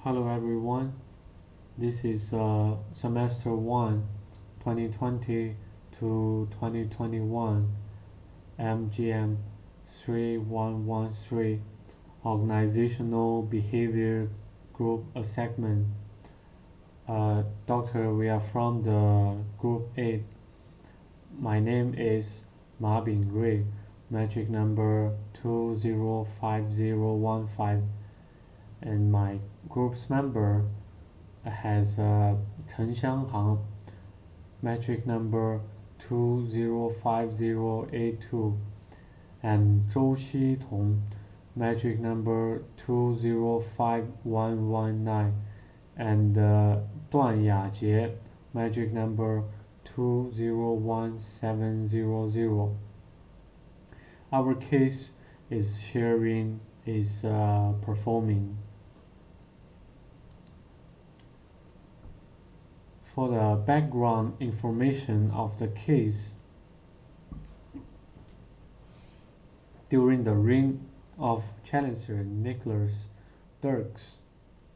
Hello everyone, this is semester 1, 2020 to 2021, MGM3113 Organizational Behavior Group Assignment. Doctor, we are from the Group 8. My name is Ma Bing Rui, metric number 205015, and my group's member has Chen Xianghang, metric number 205082, and Zhou Xitong, metric number 205119, and Duan Yajie, metric number 201700. Our case is sharing is performing. For the background information of the case, during the reign of Chancellor Nicholas Dirks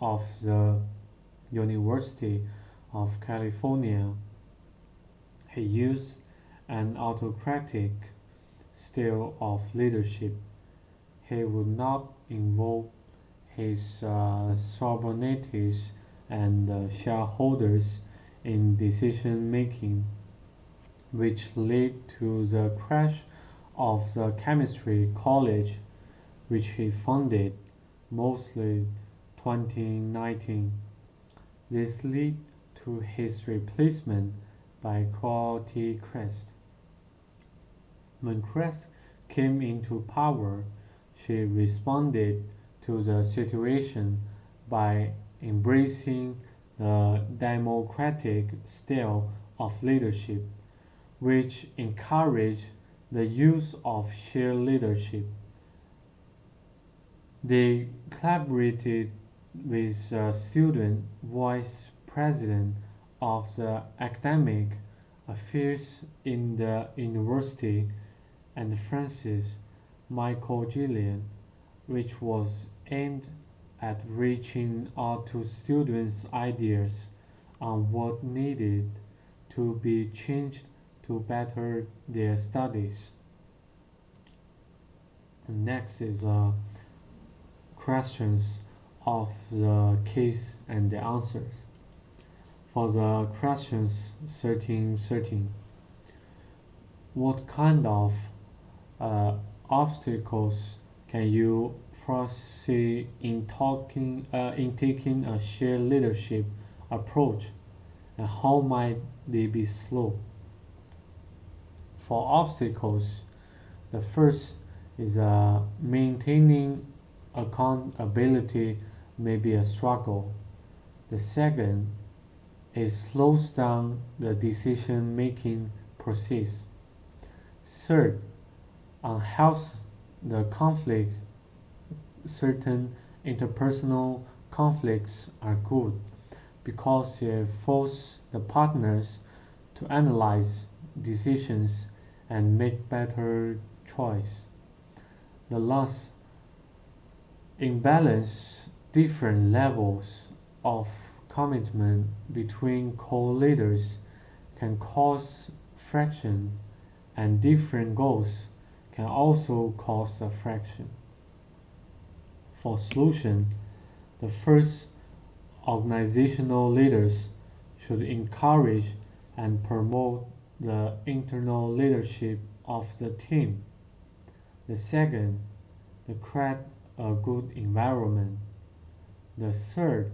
of the University of California, he used an autocratic style of leadership. He would not involve his subordinates and shareholders in decision making, which led to the crash of the chemistry college, which he founded mostly 2019. This led to his replacement by Quality Crest. When Crest came into power, she responded to the situation by embracing the democratic style of leadership, which encouraged the use of shared leadership. They collaborated with the student vice president of the academic affairs in the university and Francis Michael Gillian, which was aimed at reaching out to students' ideas on what needed to be changed to better their studies. Next is questions of the case and the answers. For the questions 1313, what kind of obstacles can you foresee in taking a shared leadership approach, and how might they be slow? For obstacles, the first is maintaining accountability may be a struggle. The second is slows down the decision making process. Third, unhealthy the conflict. Certain interpersonal conflicts are good because they force the partners to analyze decisions and make better choice. The last, imbalance different levels of commitment between co-leaders can cause friction, and different goals can also cause a friction. For solution, the first, organizational leaders should encourage and promote the internal leadership of the team. The second, to create a good environment. The third,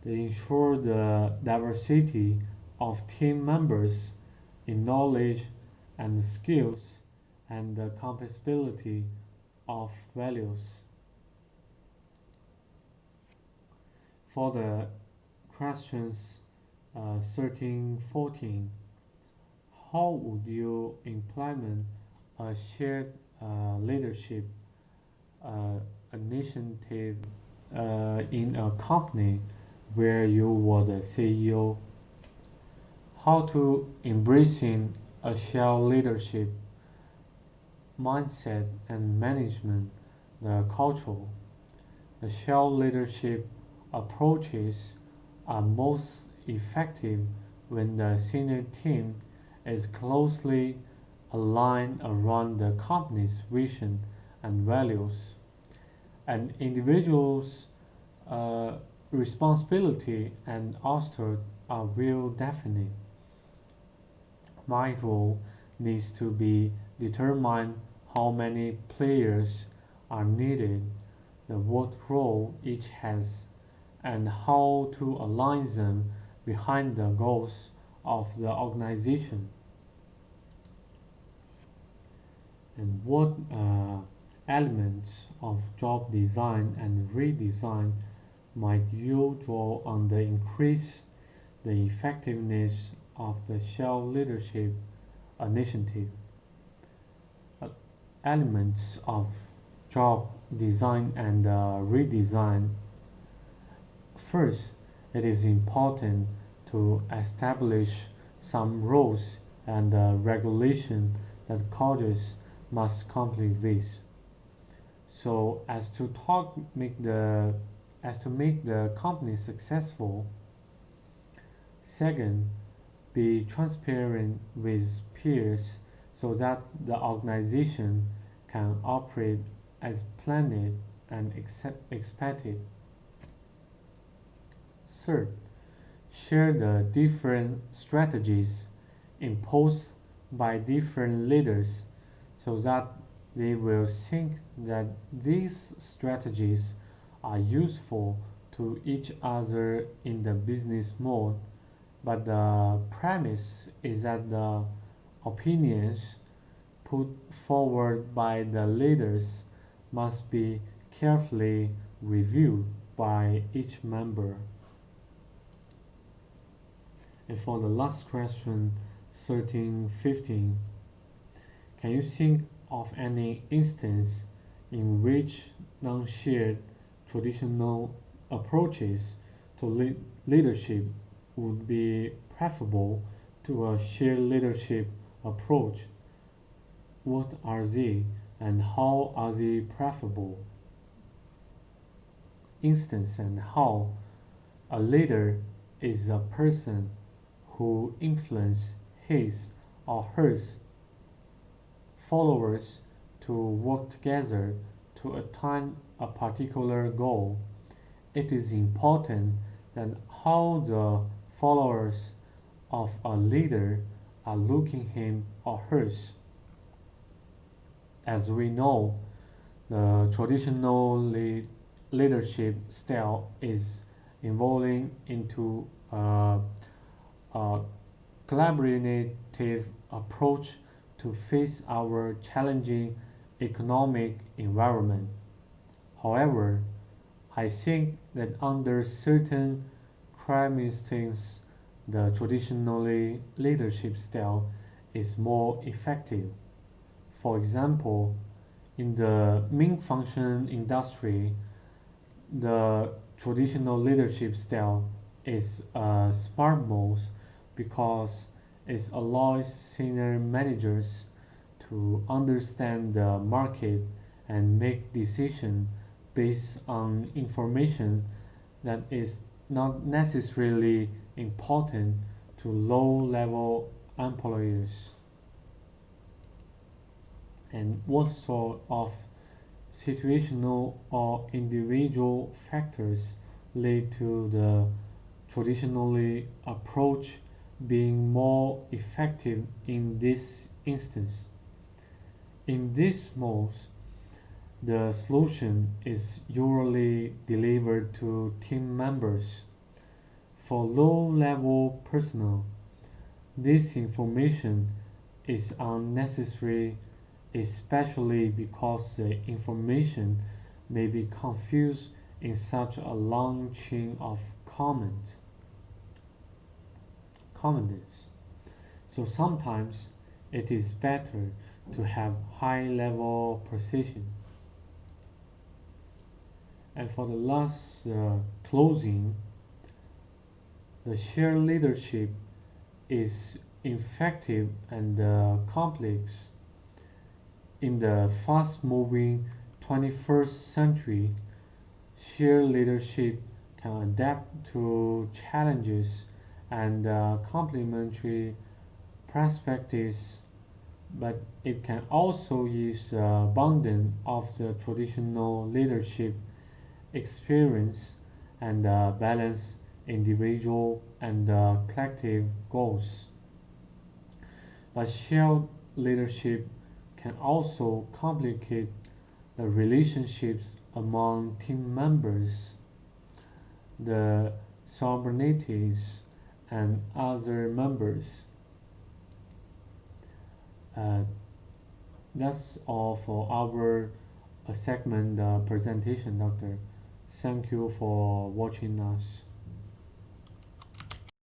to ensure the diversity of team members in knowledge and skills and the compatibility of values. For the questions 1314, how would you implement a shared leadership initiative in a company where you were the CEO? How to embracing a shared leadership mindset and management the culture. The shared leadership approaches are most effective when the senior team is closely aligned around the company's vision and values, and individuals' uh, responsibility and authority are well defined. My role needs to be determine how many players are needed, what role each has, and how to align them behind the goals of the organization. And what elements of job design and redesign might you draw on the increase the effectiveness of the Shell leadership initiative? Uh, Elements of job design and redesign. First, it is important to establish some rules and regulation that colleges must comply with, so as to make the company successful. Second, be transparent with peers so that the organization can operate as planned and expected. Third, share the different strategies imposed by different leaders so that they will think that these strategies are useful to each other in the business mode, but the premise is that the opinions put forward by the leaders must be carefully reviewed by each member. And for the last question, 1315, can you think of any instance in which non-shared traditional approaches to leadership would be preferable to a shared leadership approach? What are they and how are they preferable? Instance and how a leader is a person who influences his or her followers to work together to attain a particular goal. It is important that how the followers of a leader are looking him or hers. As we know, the traditional leadership style is evolving into a collaborative approach to face our challenging economic environment. However, I think that under certain circumstances, the traditional leadership style is more effective. For example, in the main function industry, the traditional leadership style is a smart move because it allows senior managers to understand the market and make decisions based on information that is not necessarily important to low level employees. And what sort of situational or individual factors lead to the traditionally approach being more effective in this instance? In this mode, the solution is usually delivered to team members. For low level personnel, this information is unnecessary, especially because the information may be confused in such a long chain of comments. So sometimes it is better to have high level precision. And for the last closing, the shared leadership is effective and complex. In the fast moving 21st century, shared leadership can adapt to challenges and complementary perspectives, but it can also use abundance of the traditional leadership experience and balance individual and collective goals. But shared leadership can also complicate the relationships among team members, the subordinates, and other members. Uh, that's all for our segment presentation, Doctor. Thank you for watching us.